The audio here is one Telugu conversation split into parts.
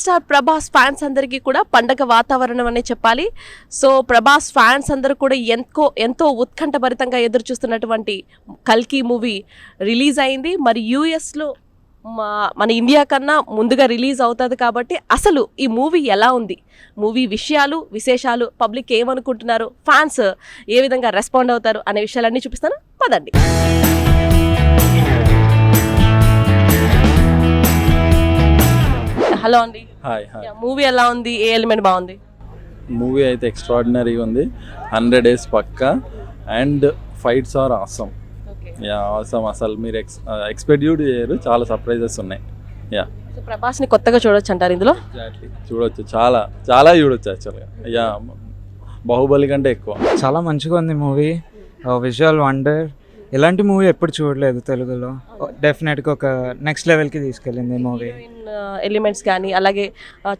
స్టార్ ప్రభాస్ ఫ్యాన్స్ అందరికీ కూడా పండగ వాతావరణం అనే చెప్పాలి. సో ప్రభాస్ ఫ్యాన్స్ అందరూ కూడా ఎంతో ఉత్కంఠభరితంగా ఎదురు చూస్తున్నటువంటి కల్కి మూవీ రిలీజ్ అయింది. మరి యూఎస్లో మన ఇండియా కన్నా ముందుగా రిలీజ్ అవుతుంది కాబట్టి అసలు ఈ మూవీ ఎలా ఉంది, మూవీ విశేషాలు, పబ్లిక్ ఏమనుకుంటున్నారు, ఫ్యాన్స్ ఏ విధంగా రెస్పాండ్ అవుతారు అనే విషయాలన్నీ చూపిస్తాను, పదండి. హలో అండి. హాయ్. మూవీ ఎలా ఉంది, ఏ ఎలిమెంట్ బాగుంది? మూవీ అయితే ఎక్స్ట్రాడినరీగా ఉంది. 100 days పక్కా. And fights are awesome. Awesome. అసలు మీరు ఎక్స్పెక్ట్ చేయరు, చాలా సర్ప్రైజెస్ ఉన్నాయి. సో ప్రభాస్ని కొత్తగా చూడొచ్చు అంటారు ఇందులో? ఎగ్జాక్ట్లీ, చూడొచ్చు, చాలా చాలా చూడొచ్చు యాక్చువల్గా. బాహుబలి కంటే ఎక్కువ. చాలా మంచిగా ఉంది మూవీ. Visual wonder. ఇలాంటి మూవీ ఎప్పుడు చూడలేదు తెలుగులో. డెఫినెట్గా ఒక నెక్స్ట్ లెవెల్కి తీసుకెళ్ళింది మూవీ. ఎలిమెంట్స్ కానీ అలాగే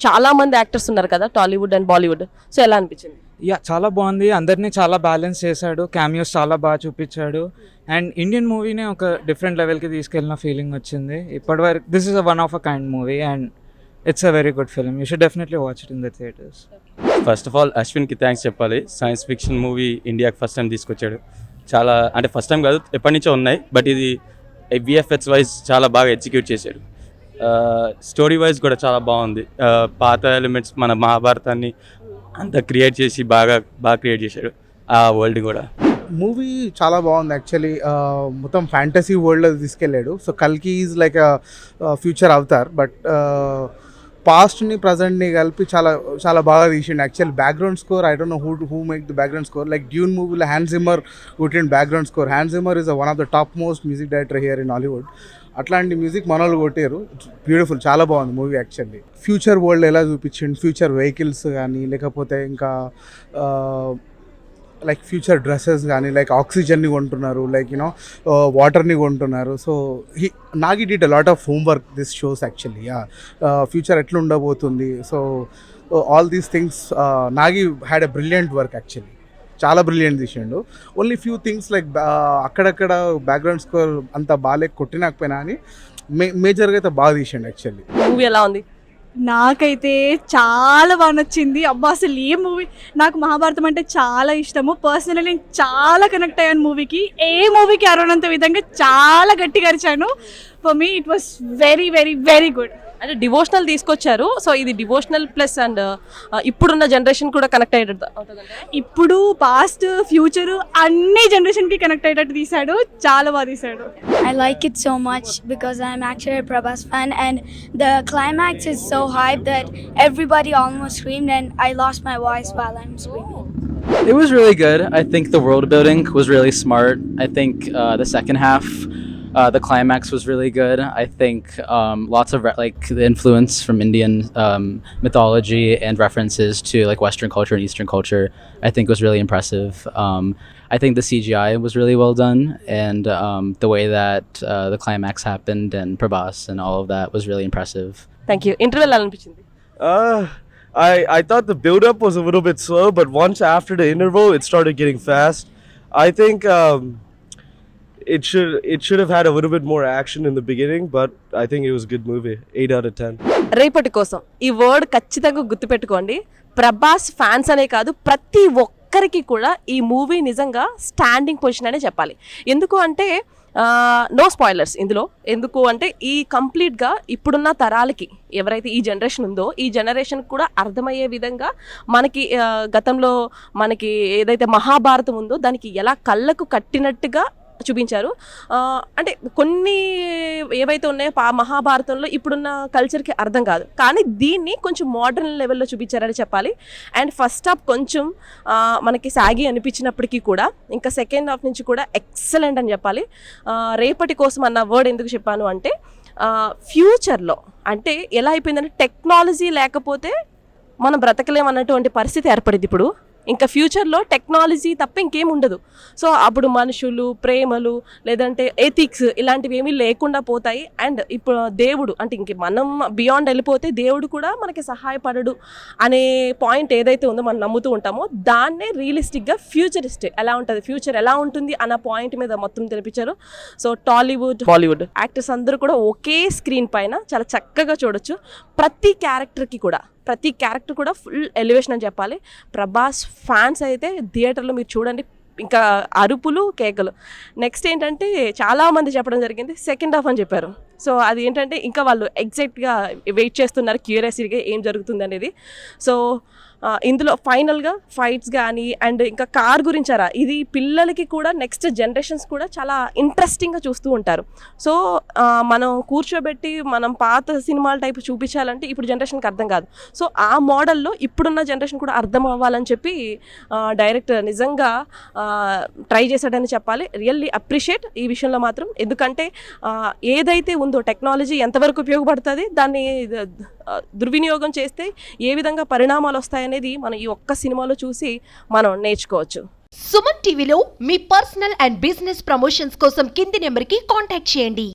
చాలా మంది యాక్టర్స్ ఉన్నారు కదా, టాలీవుడ్ అండ్ బాలీవుడ్. సో ఎలా అనిపించింది? చాలా బాగుంది. అందరినీ చాలా బ్యాలెన్స్ చేశాడు. క్యామియోస్ చాలా బాగా చూపించాడు. అండ్ ఇండియన్ మూవీని ఒక డిఫరెంట్ లెవెల్కి తీసుకెళ్ళిన ఫీలింగ్ వచ్చింది. ఇప్పటివరకు this is one of a kind movie and it's a very good film. You should definitely watch it in the theatres. First of all అశ్విన్కి థ్యాంక్స్ చెప్పాలి. సైన్స్ ఫిక్షన్ మూవీ ఇండియాకి ఫస్ట్ టైం తీసుకొచ్చాడు. చాలా అంటే ఫస్ట్ టైం కాదు, ఎప్పటి నుంచో ఉన్నాయి, బట్ ఇది విఎఫ్ఎక్స్ వైజ్ చాలా బాగా ఎగ్జిక్యూట్ చేశాడు. స్టోరీ వైజ్ కూడా చాలా బాగుంది. పాత ఎలిమెంట్స్ మన మహాభారతాన్ని అంతా క్రియేట్ చేసి బాగా క్రియేట్ చేశాడు ఆ వరల్డ్ కూడా. మూవీ చాలా బాగుంది యాక్చువల్లీ. మొత్తం ఫ్యాంటసీ వరల్డ్లో తీసుకెళ్ళాడు. సో కల్కి is like future avatar, but పాస్ట్ని ప్రజెంట్ని కలిపి చాలా చాలా బాగా తీసిండు actual. Background score I don't know who make the background score. Like Dune మూవీలో హ్యాన్స్ జిమ్మర్ కొట్టిండు background score. Hans Zimmer is one of the top most music director here in Hollywood. అట్లాంటి మ్యూజిక్ మనోళ్ళు కొట్టారు. బ్యూటిఫుల్, చాలా బాగుంది మూవీ యాక్చువల్లీ. ఫ్యూచర్ వరల్డ్ ఎలా చూపించిండు, ఫ్యూచర్ వెహికల్స్ కానీ, లేకపోతే ఇంకా లైక్ ఫ్యూచర్ డ్రెస్సెస్ కానీ, లైక్ ఆక్సిజన్ని కొంటున్నారు, లైక్ యూనో వాటర్ని కొంటున్నారు. So Nagi did a lot of homework this shows actually. Future ఎట్లా ఉండబోతుంది, so all these things Nagi had a brilliant work actually. చాలా బ్రిలియంట్ తీసిండు. ఓన్లీ ఫ్యూ థింగ్స్ లైక్ అక్కడక్కడ బ్యాక్గ్రౌండ్ స్కోర్ అంత బాగా కొట్టినకపోయినా అని మేజర్గా అయితే బాగా తీసిండు యాక్చువల్లీ. మూవీ ఎలా ఉంది? నాకైతే చాలా బాగా నచ్చింది. అబ్బా అసలు ఏ మూవీ, నాకు మహాభారతం అంటే చాలా ఇష్టము. పర్సనలీ నేను చాలా కనెక్ట్ అయ్యాను మూవీకి. ఏ మూవీకి అరవనంత విధంగా చాలా గట్టిగా అరిచాను. For me it was very very very good. అంటే డివోషనల్ తీసుకొచ్చారు. సో ఇది డివోషనల్ ప్లస్ అండ్ ఇప్పుడున్న జనరేషన్ కూడా కనెక్ట్ అయ్యేటట్టు, ఇప్పుడు పాస్ట్ ఫ్యూచర్ అన్ని జనరేషన్కి కనెక్ట్ అయ్యేటట్టు తీశాడు. చాలా బాగా తీశాడు. I like it so much because I'm actually a Prabhas fan, and the climax is so hype that everybody almost screamed and I lost my voice while I'm screaming. It was really good. I think the world building was really smart. I think the second half, the climax was really good. I think lots of like the influence from Indian mythology and references to like Western culture and Eastern culture, I think was really impressive. I think the CGI was really well done, and the way that the climax happened and Prabhas and all of that was really impressive. Thank you. Interview ఎలా అనిపించింది? I thought the build-up was a little bit slow, but once after the interval, it started getting fast. I think it should have had a little bit more action in the beginning, but I think it was a good movie. 8 out of 10. రేపటి కోసం ఈ వర్డ్ ఖచ్చితంగా గుర్తుపెట్టుకోండి. ప్రభాస్ ఫ్యాన్స్ అనే కాదు, ప్రతి ఒక్కరికి కూడా ఈ మూవీ నిజంగా స్టాండింగ్ పొజిషన్ అనే చెప్పాలి. ఎందుకు అంటే నో స్పాయిలర్స్ ఇందులో. ఎందుకు అంటే ఈ కంప్లీట్గా ఇప్పుడున్న తరాలకి ఎవరైతే ఈ జనరేషన్ ఉందో ఈ జనరేషన్ కూడా అర్థమయ్యే విధంగా మనకి గతంలో మనకి ఏదైతే మహాభారతం ఉందో దానికి ఎలా కళ్ళకు కట్టినట్టుగా చూపించారు. అంటే కొన్ని ఏవైతే ఉన్నాయో మహాభారతంలో ఇప్పుడున్న కల్చర్కి అర్థం కాదు, కానీ దీన్ని కొంచెం మోడర్న్ లెవెల్లో చూపించారని చెప్పాలి. అండ్ ఫస్ట్ హాఫ్ కొంచెం మనకి సాగి అనిపించినప్పటికీ కూడా ఇంకా సెకండ్ హాఫ్ నుంచి కూడా ఎక్సలెంట్ అని చెప్పాలి. రేపటి కోసం అన్న వర్డ్ ఎందుకు చెప్పాను అంటే ఫ్యూచర్లో అంటే ఎలా అయిపోయిందంటే టెక్నాలజీ లేకపోతే మనం బ్రతకలేమన్నటువంటి పరిస్థితి ఏర్పడింది ఇప్పుడు. ఇంకా ఫ్యూచర్లో టెక్నాలజీ తప్ప ఇంకేం ఉండదు. సో అప్పుడు మనుషులు, ప్రేమలు, లేదంటే ఎథిక్స్ ఇలాంటివి ఏమీ లేకుండా పోతాయి. అండ్ ఇప్పుడు దేవుడు అంటే ఇంక మనం బియాండ్ వెళ్ళిపోతే దేవుడు కూడా మనకి సహాయపడడు అనే పాయింట్ ఏదైతే ఉందో మనం నమ్ముతూ ఉంటామో దాన్నే రియలిస్టిక్గా ఫ్యూచరిస్టిక్ ఎలా ఉంటుంది, ఫ్యూచర్ ఎలా ఉంటుంది అన్న పాయింట్ మీద మొత్తం తెలిపించారు. సో టాలీవుడ్, బాలీవుడ్ యాక్టర్స్ అందరూ కూడా ఒకే స్క్రీన్ పైన చాలా చక్కగా చూడొచ్చు. ప్రతి క్యారెక్టర్ కూడా ఫుల్ ఎలివేషన్ అని చెప్పాలి. ప్రభాస్ ఫ్యాన్స్ అయితే థియేటర్లో మీరు చూడండి, ఇంకా అరుపులు, కేకలు. నెక్స్ట్ ఏంటంటే చాలామంది చెప్పడం జరిగింది సెకండ్ హాఫ్ అని చెప్పారు. సో అది ఏంటంటే ఇంకా వాళ్ళు ఎగ్జాక్ట్గా వెయిట్ చేస్తున్నారు క్యూరియాసిటీగా ఏం జరుగుతుంది అనేది. సో ఇందులో ఫైనల్గా ఫైట్స్ కానీ అండ్ ఇంకా కార్ గురించారా, ఇది పిల్లలకి కూడా నెక్స్ట్ జనరేషన్స్ కూడా చాలా ఇంట్రెస్టింగ్గా చూస్తూ ఉంటారు. సో మనం కూర్చోబెట్టి మనం పాత సినిమాల టైపు చూపించాలంటే ఇప్పుడు జనరేషన్కి అర్థం కాదు. సో ఆ మోడల్లో ఇప్పుడున్న జనరేషన్ కూడా అర్థం అవ్వాలని చెప్పి డైరెక్టర్ నిజంగా ట్రై చేశాడని చెప్పాలి. రియల్లీ అప్రిషియేట్ ఈ విషయంలో మాత్రం. ఎందుకంటే ఏదైతే ఉందో టెక్నాలజీ ఎంతవరకు ఉపయోగపడుతుంది, దాన్ని దుర్వినియోగం చేస్తే ఏ విధంగా పరిణామాలు వస్తాయనేది మనం ఈ ఒక్క సినిమాలో చూసి మనం నేర్చుకోవచ్చు. సుమన్ టీవీలో మీ పర్సనల్ అండ్ బిజినెస్ ప్రమోషన్స్ కోసం కింది నెంబర్కి కాంటాక్ట్ చేయండి.